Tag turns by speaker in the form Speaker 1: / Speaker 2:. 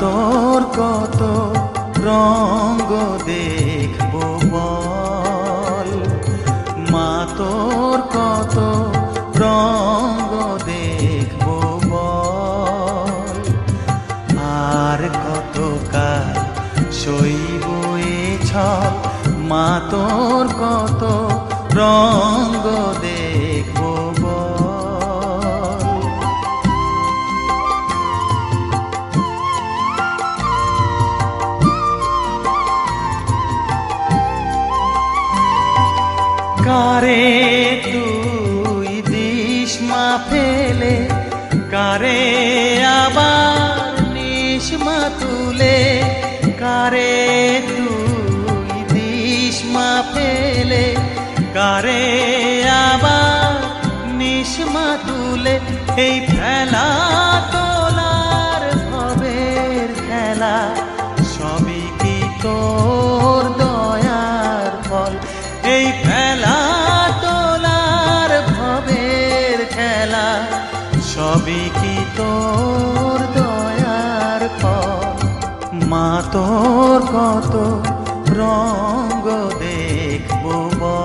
Speaker 1: তোর কত রঙ্গ দেখবো বল, মা তোর কত রঙ্গ দেখবো বল। আর কত কাল সইব এ ছল, মা তোর কত রঙ্গ দেখবো বল। কারে তুই দিস মা ফেলে, কারে আবার নিস মা তুলে, কারে তুই দিস মা ফেলে, কারে আবার নিস মা তুলে। এই ফেলা তোলার ভবের খেলা, সবই কি তোর দয়ার ফল। এই ফেলা তোলার ভবের খেলা, সবই কি তোর দয়ার ফল। মা তোর কত রঙ্গ দেখবো বল।